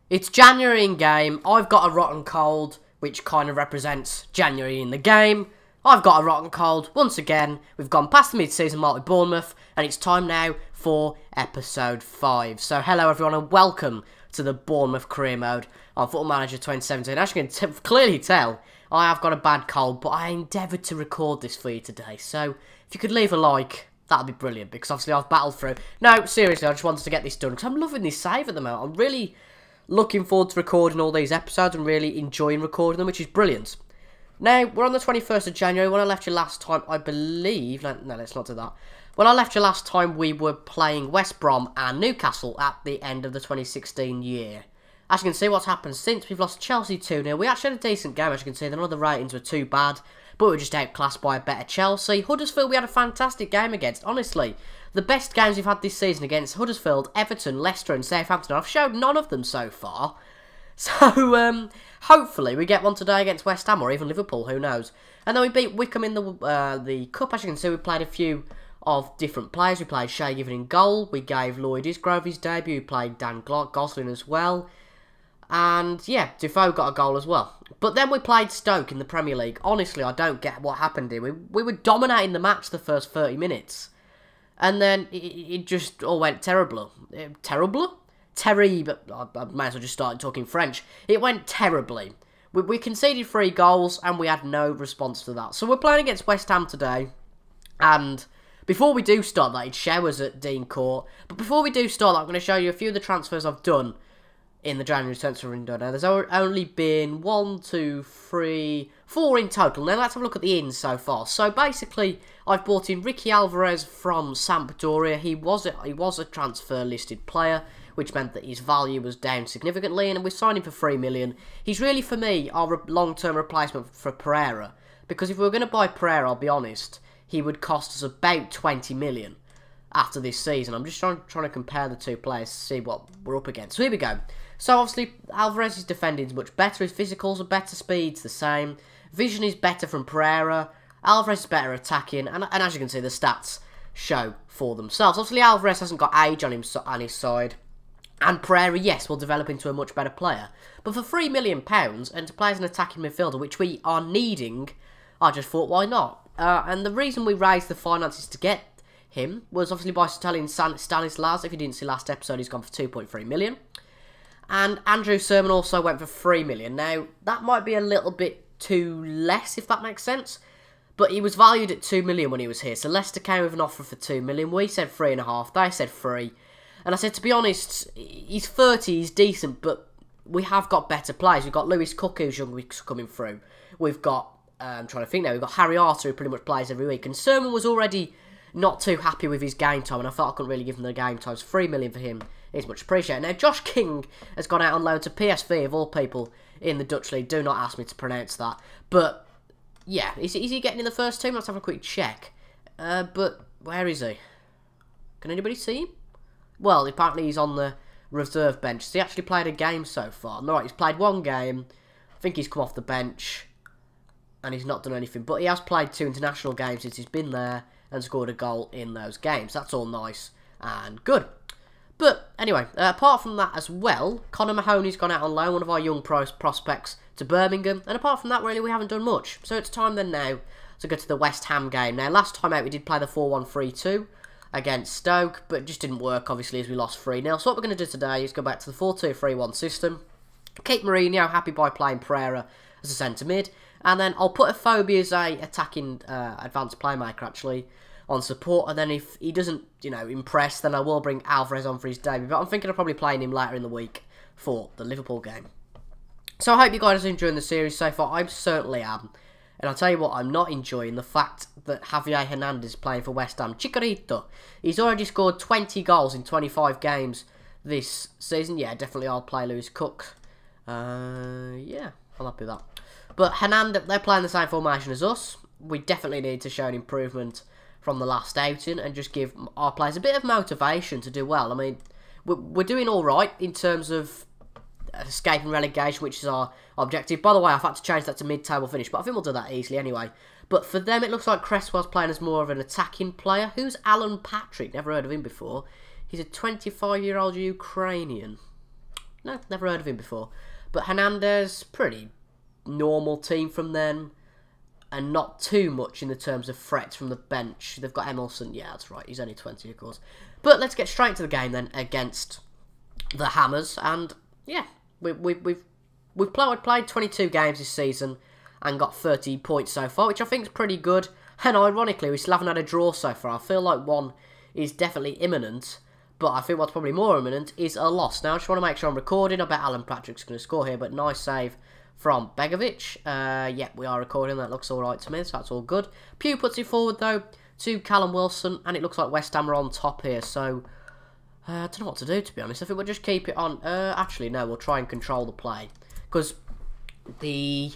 It's January in game. I've got a rotten cold, which kind of represents January in the game. I've got a rotten cold. Once again, we've gone past the mid-season mark with Bournemouth, and it's time now for episode 5. So hello everyone and welcome to the Bournemouth career mode on Football Manager 2017. As you can clearly tell, I have got a bad cold, but I endeavoured to record this for you today. So if you could leave a like, that'd be brilliant, because obviously I've battled through. No, seriously, I just wanted to get this done, because I'm loving this save at the moment. I'm really looking forward to recording all these episodes and really enjoying recording them, which is brilliant. Now, we're on the 21st of January. When I left you last time, I believe... No, let's not do that. When I left you last time, we were playing West Brom and Newcastle at the end of the 2016 year. As you can see, what's happened since, we've lost Chelsea 2-0. We actually had a decent game, as you can see. None of the ratings were too bad, but we were just outclassed by a better Chelsea. Huddersfield, we had a fantastic game against. Honestly, the best games we've had this season against Huddersfield, Everton, Leicester and Southampton. I've showed none of them so far. So, hopefully we get one today against West Ham or even Liverpool, who knows. And then we beat Wickham in the Cup. As you can see, we played a few of different players. We played Shea Given in goal. We gave Lloyd Isgrove his debut. We played Dan Gosling as well. And, yeah, Defoe got a goal as well. But then we played Stoke in the Premier League. Honestly, I don't get what happened here. We were dominating the match the first 30 minutes. And then it just all went terrible. Terrible? Terrible. I might as well just start talking French. It went terribly. We conceded 3 goals and we had no response to that. So we're playing against West Ham today. And before we do start that, it showers at Dean Court. But before we do start that, I'm going to show you a few of the transfers I've done in the January transfer window. Now, there's only been 1, 2, 3, 4 in total. Now, let's have a look at the ins so far. So, basically, I've bought in Ricky Alvarez from Sampdoria. He was a transfer-listed player, which meant that his value was down significantly, and we signed him for 3 million. He's really, for me, our long-term replacement for Pereira, because if we were going to buy Pereira, I'll be honest, he would cost us about 20 million after this season. I'm just trying to compare the two players to see what we're up against. So, here we go. So, obviously, Alvarez's defending is much better. His physicals are better. Speed's the same. Vision is better from Pereira. Alvarez is better attacking. And as you can see, the stats show for themselves. Obviously, Alvarez hasn't got age on his side. And Pereira, yes, will develop into a much better player. But for £3 million, and to play as an attacking midfielder, which we are needing, I just thought, why not? And the reason we raised the finances to get him was obviously by telling Stanislas. If you didn't see last episode, he's gone for 2.3 million. And Andrew Sermon also went for 3 million. Now, that might be a little bit too less, if that makes sense. But he was valued at 2 million when he was here. So Leicester came with an offer for 2 million. We said 3.5. They said 3. And I said, to be honest, he's 30, he's decent, but we have got better players. We've got Lewis Cook, who's young, coming through. We've got, I'm trying to think now, we've got Harry Arter, who pretty much plays every week. And Sermon was already not too happy with his game time, and I felt I couldn't really give him the game time. So 3 million for him is much appreciated. Now, Josh King has gone out on loan to PSV, of all people, in the Dutch League. Do not ask me to pronounce that. But, yeah, is he getting in the first team? Let's have a quick check. But, where is he? Can anybody see him? Well, apparently he's on the reserve bench. So he actually played a game so far. No, right, he's played 1 game. I think he's come off the bench. And he's not done anything. But he has played 2 international games since he's been there and scored a goal in those games. That's all nice and good. But, anyway, apart from that as well, Connor Mahoney's gone out on loan, one of our young prospects, to Birmingham. And apart from that, really, we haven't done much. So it's time then now to go to the West Ham game. Now, last time out, we did play the 4-1-3-2 against Stoke, but it just didn't work, obviously, as we lost 3-0. So what we're going to do today is go back to the 4-2-3-1 system. Keep Mourinho happy by playing Pereira as a centre mid. And then I'll put Afobe as a attacking advanced playmaker, actually, on support. And then if he doesn't, impress, then I will bring Alvarez on for his debut. But I'm thinking of probably playing him later in the week for the Liverpool game. So I hope you guys are enjoying the series so far. I certainly am. And I'll tell you what, I'm not enjoying the fact that Javier Hernandez is playing for West Ham. Chicharito. He's already scored 20 goals in 25 games this season. Yeah, definitely I'll play Lewis Cook. Yeah, I'm happy with that. But Hernandez, they're playing the same formation as us. We definitely need to show an improvement from the last outing and just give our players a bit of motivation to do well. I mean, we're doing all right in terms of escaping relegation, which is our objective. By the way, I've had to change that to mid-table finish, but I think we'll do that easily anyway. But for them, it looks like Cresswell's playing as more of an attacking player. Who's Alan Patrick? Never heard of him before. He's a 25-year-old Ukrainian. No, never heard of him before. But Hernandez, pretty normal team from them. And not too much in the terms of threats from the bench. They've got Emerson. Yeah, that's right. He's only 20, of course. But let's get straight into the game then against the Hammers. And yeah, we've played 22 games this season and got 30 points so far, which I think is pretty good. And ironically, we still haven't had a draw so far. I feel like one is definitely imminent, but I think what's probably more imminent is a loss. Now, I just want to make sure I'm recording. I bet Alan Patrick's going to score here, but nice save from Begovic. Yeah, we are recording. That looks all right to me, so that's all good. Pugh puts it forward, though, to Callum Wilson, and it looks like West Ham are on top here, so I don't know what to do, to be honest. I think we'll just keep it on. Actually, no, we'll try and control the play, because the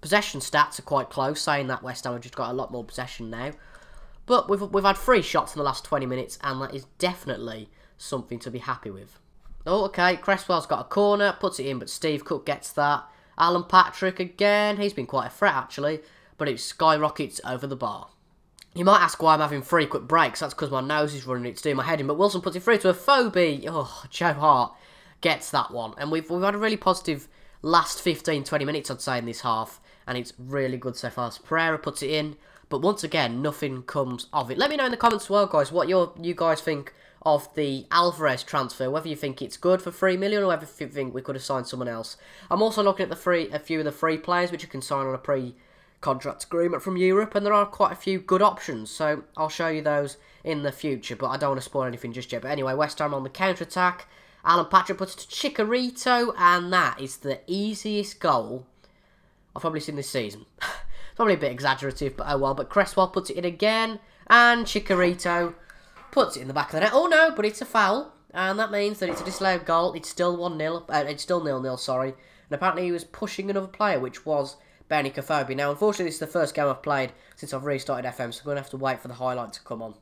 possession stats are quite close, saying that West Ham have just got a lot more possession now. But we've had 3 shots in the last 20 minutes, and that is definitely something to be happy with. Oh, okay, Cresswell's got a corner, puts it in, but Steve Cook gets that. Alan Patrick again, he's been quite a threat actually, but it skyrockets over the bar. You might ask why I'm having frequent breaks, that's because my nose is running, it's doing my head in, but Wilson puts it through to a Phobie. Oh, Joe Hart gets that one. And we've had a really positive last 15-20 minutes, I'd say, in this half, and it's really good so far. So Pereira puts it in, but once again, nothing comes of it. Let me know in the comments as well, guys, what you guys think of the Alvarez transfer, whether you think it's good for 3 million or whether you think we could have signed someone else. I'm also looking at a few of the free players which you can sign on a pre-contract agreement from Europe, and there are quite a few good options, so I'll show you those in the future, but I don't want to spoil anything just yet. But anyway, West Ham on the counter-attack. Alan Patrick puts it to Chicharito, and that is the easiest goal I've probably seen this season. Probably a bit exaggerative, but oh well. But Cresswell puts it in again, and Chicharito puts it in the back of the net. Oh no, but it's a foul, and that means that it's a disallowed goal. It's still 1-0. It's still 0-0, sorry. And apparently he was pushing another player, which was Benny Phobie. Now, unfortunately, this is the first game I've played since I've restarted FM, so I'm going to have to wait for the highlight to come on.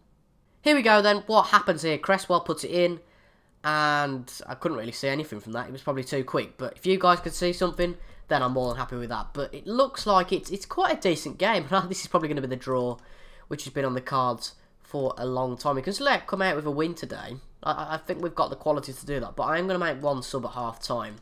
Here we go then. What happens here? Cresswell puts it in, and I couldn't really see anything from that. It was probably too quick, but if you guys could see something, then I'm more than happy with that. But it looks like it's quite a decent game. This is probably going to be the draw, which has been on the cards for a long time. We can still come out with a win today. I think we've got the quality to do that. But I am going to make one sub at half-time.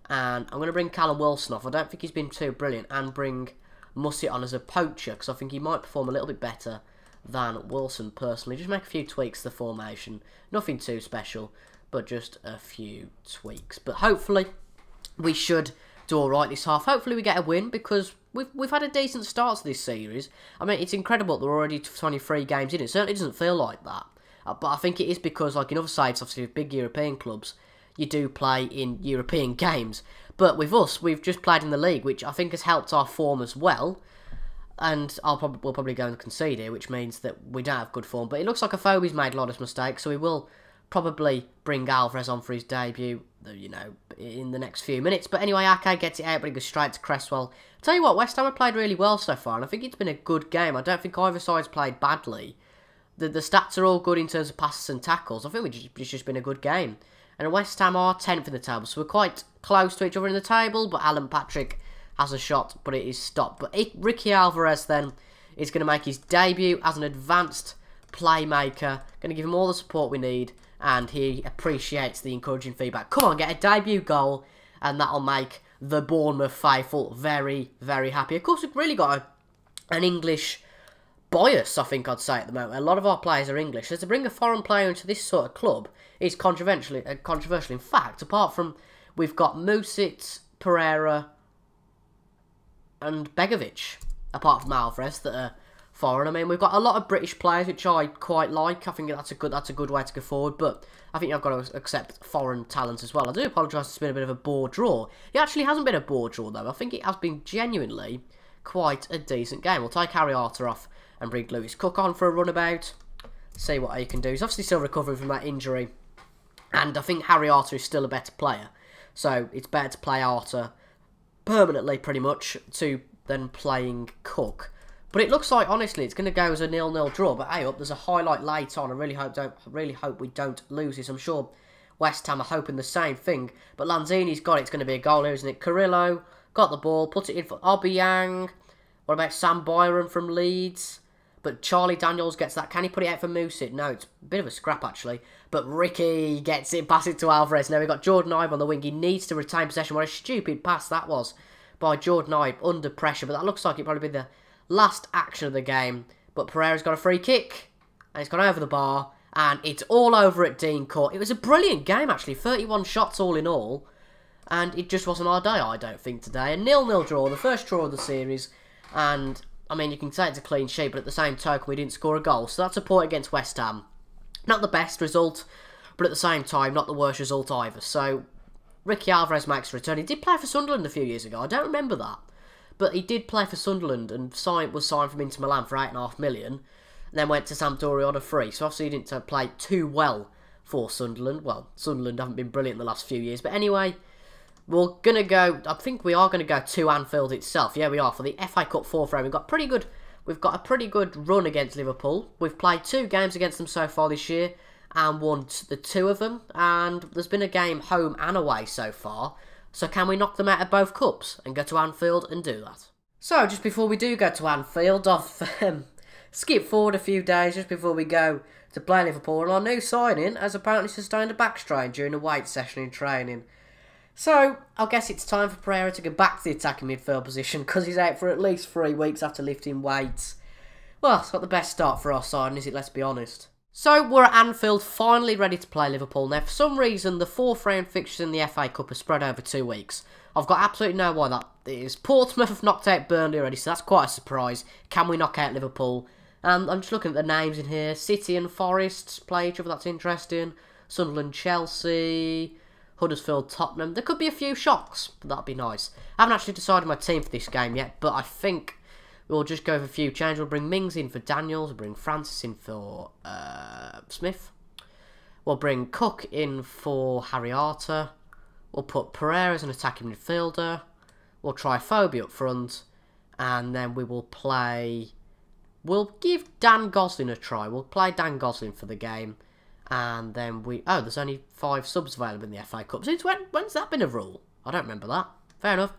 And I'm going to bring Callum Wilson off. I don't think he's been too brilliant. And bring Mussett on as a poacher, because I think he might perform a little bit better than Wilson, personally. Just make a few tweaks to the formation. Nothing too special, but just a few tweaks. But hopefully, we should do alright this half. Hopefully we get a win, because we've had a decent start to this series. I mean, it's incredible that we're already 23 games in. It certainly doesn't feel like that. But I think it is because, like in other sides, obviously with big European clubs, you do play in European games. But with us, we've just played in the league, which I think has helped our form as well. And we'll probably go and concede here, which means that we don't have good form. But it looks like Phobie's made a lot of mistakes, so we will probably bring Alvarez on for his debut, you know, in the next few minutes. But anyway, Ake gets it out, but he goes straight to Cresswell. Tell you what, West Ham have played really well so far, and I think it's been a good game. I don't think either side's played badly. The stats are all good in terms of passes and tackles. I think it's just been a good game. And West Ham are 10th in the table, so we're quite close to each other in the table, but Alan Patrick has a shot, but it is stopped. But Ricky Alvarez, then, is going to make his debut as an advanced playmaker. Going to give him all the support we need, and he appreciates the encouraging feedback. Come on, get a debut goal, and that'll make the Bournemouth faithful very, very happy. Of course, we've really got an English bias, I think I'd say, at the moment. A lot of our players are English, so to bring a foreign player into this sort of club is controversial. In fact, apart from we've got Mussett, Pereira, and Begovic, apart from Alvarez, that are foreign. I mean, we've got a lot of British players, which I quite like. I think that's a good way to go forward. But I think I've got to accept foreign talent as well. I do apologise. It's been a bit of a bore draw. It actually hasn't been a bore draw though. I think it has been genuinely quite a decent game. We'll take Harry Arter off and bring Lewis Cook on for a runabout. See what he can do. He's obviously still recovering from that injury, and I think Harry Arter is still a better player. So it's better to play Arter permanently, pretty much, than playing Cook. But it looks like, honestly, it's going to go as a 0-0 draw. But hey, there's a highlight late on. I really hope we don't lose this. I'm sure West Ham are hoping the same thing. But Lanzini's got it. It's going to be a goal here, isn't it? Carrillo got the ball, put it in for Obiang. What about Sam Byron from Leeds? But Charlie Daniels gets that. Can he put it out for Music? No, it's a bit of a scrap, actually. But Ricky gets it, passes it to Alvarez. Now we've got Jordan Ibe on the wing. He needs to retain possession. What a stupid pass that was by Jordan Ibe under pressure. But that looks like it'll probably be the last action of the game. But Pereira's got a free kick. And it's gone over the bar. And it's all over at Dean Court. It was a brilliant game, actually. 31 shots all in all. And it just wasn't our day, I don't think, today. A 0-0 draw, the first draw of the series. And, I mean, you can say it's a clean sheet, but at the same token, we didn't score a goal. So that's a point against West Ham. Not the best result, but at the same time, not the worst result either. So, Ricky Alvarez makes a return. He did play for Sunderland a few years ago. I don't remember that. But he did play for Sunderland and was signed from Inter Milan for $8.5 million. And then went to Sampdoria on a free. So, obviously, he didn't play too well for Sunderland. Well, Sunderland haven't been brilliant in the last few years. But anyway, we're going to go, I think we are going to go to Anfield itself. Yeah, we are, for the FA Cup fourth round. We've got a pretty good run against Liverpool. We've played 2 games against them so far this year and won the 2 of them. And there's been a game home and away so far. So can we knock them out of both cups and go to Anfield and do that? So just before we do go to Anfield, I've skipped forward a few days just before we go to play Liverpool. And our new signing has apparently sustained a back strain during a weight session in training. So, I guess it's time for Pereira to go back to the attacking midfield position because he's out for at least 3 weeks after lifting weights. Well, it's not the best start for our side, is it? Let's be honest. So, we're at Anfield, finally ready to play Liverpool. Now, for some reason, the 4th round fixtures in the FA Cup are spread over 2 weeks. I've got absolutely no why that is. Portsmouth have knocked out Burnley already, so that's quite a surprise. Can we knock out Liverpool? I'm just looking at the names in here. City and Forest play each other, that's interesting. Sunderland, Chelsea, Huddersfield, Tottenham. There could be a few shocks, but that'd be nice. I haven't actually decided my team for this game yet, but I think we'll just go with a few changes. We'll bring Mings in for Daniels. We'll bring Francis in for Smith. We'll bring Cook in for Harry Arter. We'll put Pereira as an attacking midfielder. We'll try Phobie up front. And then we will play... We'll give Dan Gosling a try. We'll play Dan Gosling for the game. And then we... Oh, there's only 5 subs available in the FA Cup. Since when's that been a rule? I don't remember that. Fair enough.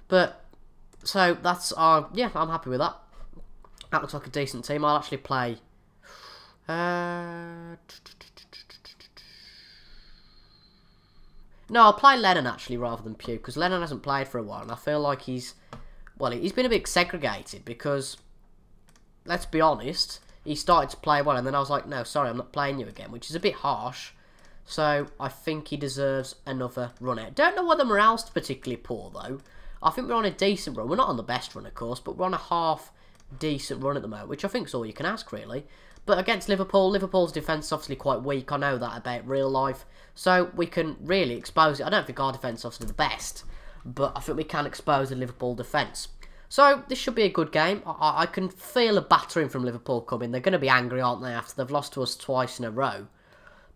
But, so, that's our... Yeah, I'm happy with that. That looks like a decent team. I'll actually play... No, I'll play Lennon, actually, rather than Pugh. Because Lennon hasn't played for a while. And I feel like he's... Well, he's been a bit segregated. Because, let's be honest... He started to play well, and then I was like, no, sorry, I'm not playing you again, which is a bit harsh. So, I think he deserves another run out. Don't know whether morale's particularly poor, though. I think we're on a decent run. We're not on the best run, of course, but we're on a half-decent run at the moment, which I think is all you can ask, really. But against Liverpool, Liverpool's defence is obviously quite weak. I know that about real life. So, we can really expose it. I don't think our defence is obviously the best, but I think we can expose the Liverpool defence. So, this should be a good game. I can feel a battering from Liverpool coming. They're going to be angry, aren't they, after they've lost to us twice in a row.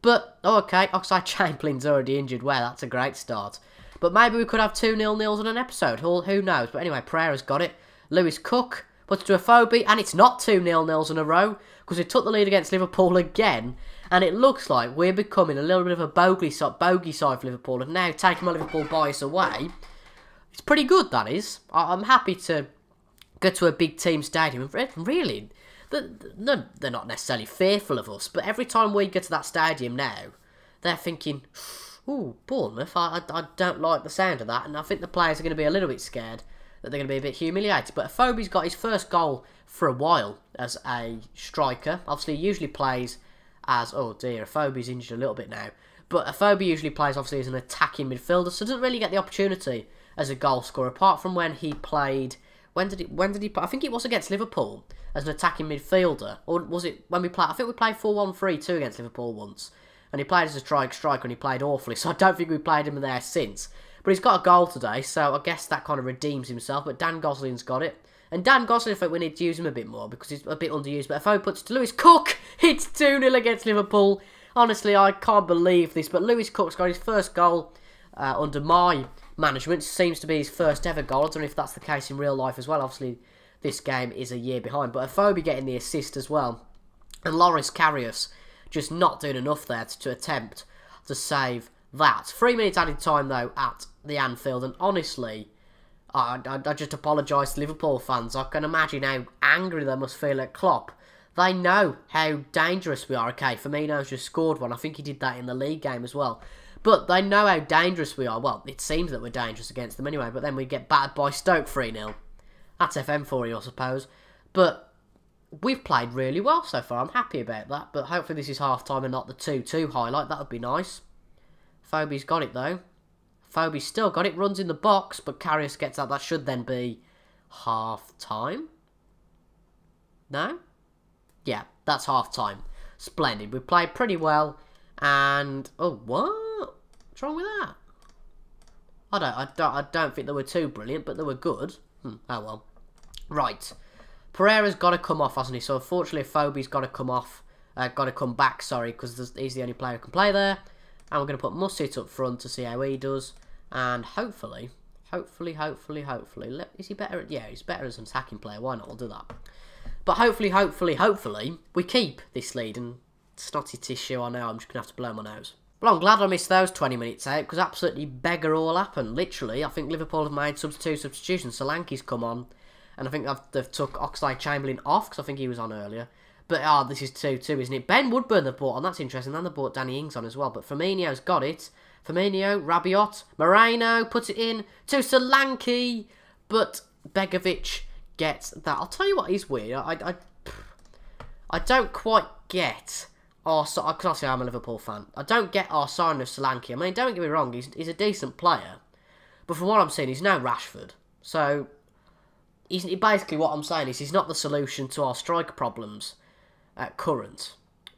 But, oh, okay, Oxlade Chamberlain's already injured. Well, that's a great start. But maybe we could have 2 0-0s on an episode. Who knows? But anyway, Pereira's got it. Lewis Cook puts it to a Phobie, and it's not 2 0-0s in a row, because we took the lead against Liverpool again, and it looks like we're becoming a little bit of a bogey side for Liverpool, and now taking my Liverpool bias away... It's pretty good, that is. I'm happy to go to a big team stadium. And really, they're not necessarily fearful of us, but every time we get to that stadium now, they're thinking, ooh, Bournemouth, I don't like the sound of that. And I think the players are going to be a little bit scared that they're going to be a bit humiliated. But Phobie's got his first goal for a while as a striker. Obviously, he usually plays as... Oh dear, Phobie's injured a little bit now. But Phobie usually plays, obviously, as an attacking midfielder, so doesn't really get the opportunity as a goal scorer, apart from when he played... When did he play? I think it was against Liverpool as an attacking midfielder. Or was it when we played... I think we played 4-1-3-2 against Liverpool once. And he played as a striker and he played awfully. So I don't think we played him there since. But he's got a goal today, so I guess that kind of redeems himself. But Dan Gosling's got it. And Dan Gosling, I think we need to use him a bit more because he's a bit underused. But if I puts it to Lewis Cook, it's 2-0 against Liverpool. Honestly, I can't believe this. But Lewis Cook's got his first goal under my management. Seems to be his first ever goal. I don't know if that's the case in real life as well. Obviously, this game is a year behind. But Phobie getting the assist as well. And Loris Karius just not doing enough there to attempt to save that. 3 minutes added time, though, at the Anfield. And honestly, I just apologise to Liverpool fans. I can imagine how angry they must feel at Klopp. They know how dangerous we are. Okay, Firmino's just scored one. I think he did that in the league game as well. But they know how dangerous we are. Well, it seems that we're dangerous against them anyway. But then we get battered by Stoke 3-0. That's FM for you, I suppose. But we've played really well so far. I'm happy about that. But hopefully this is half-time and not the 2-2 highlight. That would be nice. Phobie's got it, though. Phobie's still got it. Runs in the box. But Karius gets out. That should then be half-time. No? Yeah, that's half-time. Splendid. We played pretty well. And... oh, what? What's wrong with that? I don't think they were too brilliant, but they were good. Oh, well. Right. Pereira's got to come off, hasn't he? So, unfortunately, Phobie's got to come off. Got to come back, sorry, because he's the only player who can play there. And we're going to put Musset up front to see how he does. And hopefully... is he better? Yeah, he's better as an attacking player. Why not? We'll do that. But hopefully, we keep this lead. And snotty tissue, I know, I'm just going to have to blow my nose. Well, I'm glad I missed those 20 minutes out, because absolutely beggar all happened. Literally, I think Liverpool have made two substitutions. Solanke's come on, and I think they've took Oxlade-Chamberlain off, because I think he was on earlier. But, this is 2-2, isn't it? Ben Woodburn they've brought on, that's interesting. Then they brought Danny Ings on as well, but Firmino's got it. Firmino, Rabiot, Moreno, put it in to Solanke, but Begovic gets that. I'll tell you what is weird. I don't quite get because obviously I'm a Liverpool fan. I don't get our signing of Solanke. I mean, don't get me wrong, he's a decent player, but from what I'm seeing, he's no Rashford. So basically what I'm saying is he's not the solution to our striker problems at current.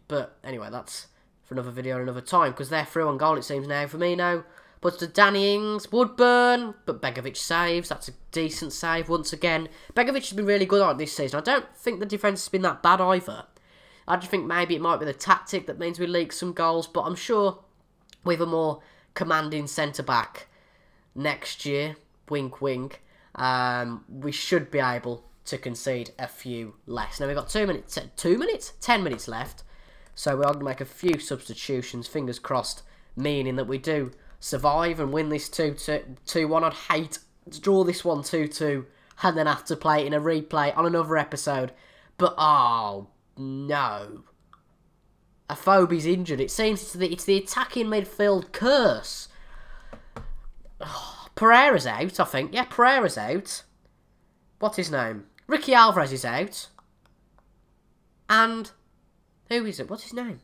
But anyway, that's for another video another time, because they're through on goal, it seems now. Firmino puts to Danny Ings, Woodburn, but Begovic saves. That's a decent save once again. Begovic has been really good on it this season. I don't think the defence has been that bad either. I just think maybe it might be the tactic that means we leak some goals, but I'm sure with a more commanding centre-back next year, wink wink, we should be able to concede a few less. Now we've got 10 minutes left, so we're going to make a few substitutions, fingers crossed, meaning that we do survive and win this 2-1. I'd hate to draw this one 2-2 and then have to play it in a replay on another episode, but oh no. Phobie's injured. It seems it's the attacking midfield curse. Oh, Pereira's out, I think. Yeah, Pereira's out. What's his name? Ricky Alvarez is out. And who is it? What's his name?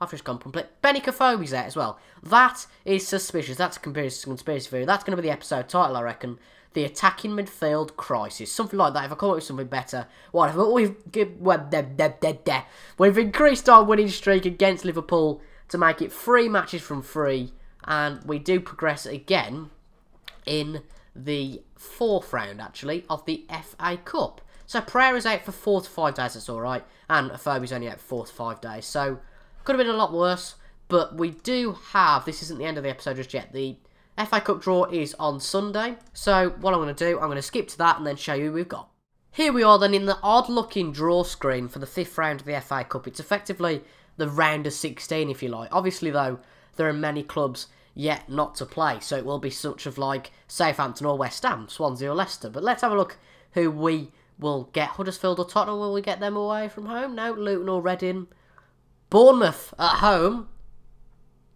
I've just gone complete. Benica Phobie's out as well. That is suspicious. That's a conspiracy theory. That's going to be the episode title, I reckon. The attacking midfield crisis. Something like that. If I come up with something better. Whatever. We've increased our winning streak against Liverpool to make it 3 matches from 3. And we do progress again in the 4th round, actually, of the FA Cup. So Pereira's out for 4 to 5 days. That's alright. And Phobie's only out for 4 to 5 days. So could have been a lot worse. But we do have... This isn't the end of the episode just yet. The FA Cup draw is on Sunday, so what I'm going to do, I'm going to skip to that and then show you who we've got. Here we are then in the odd-looking draw screen for the 5th round of the FA Cup. It's effectively the round of 16, if you like. Obviously, though, there are many clubs yet not to play, so it will be such of like Southampton or West Ham, Swansea or Leicester. But let's have a look who we will get. Huddersfield or Tottenham, will we get them away from home? No, Luton or Reading. Bournemouth at home.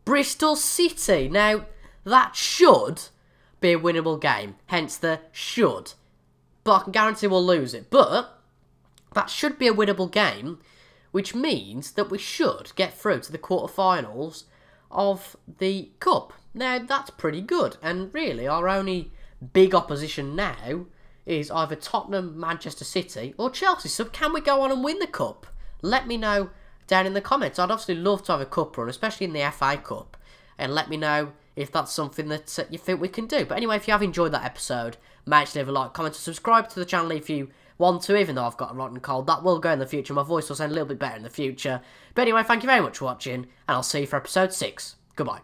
Bristol City. Now, that should be a winnable game, hence the should. But I can guarantee we'll lose it. But that should be a winnable game, which means that we should get through to the quarterfinals of the Cup. Now, that's pretty good. And really, our only big opposition now is either Tottenham, Manchester City, or Chelsea. So can we go on and win the Cup? Let me know down in the comments. I'd obviously love to have a Cup run, especially in the FA Cup. And let me know if that's something that you think we can do. But anyway, if you have enjoyed that episode, make sure to leave a like, comment, and subscribe to the channel if you want to, even though I've got a rotten cold. That will go in the future. My voice will sound a little bit better in the future. But anyway, thank you very much for watching, and I'll see you for episode 6. Goodbye.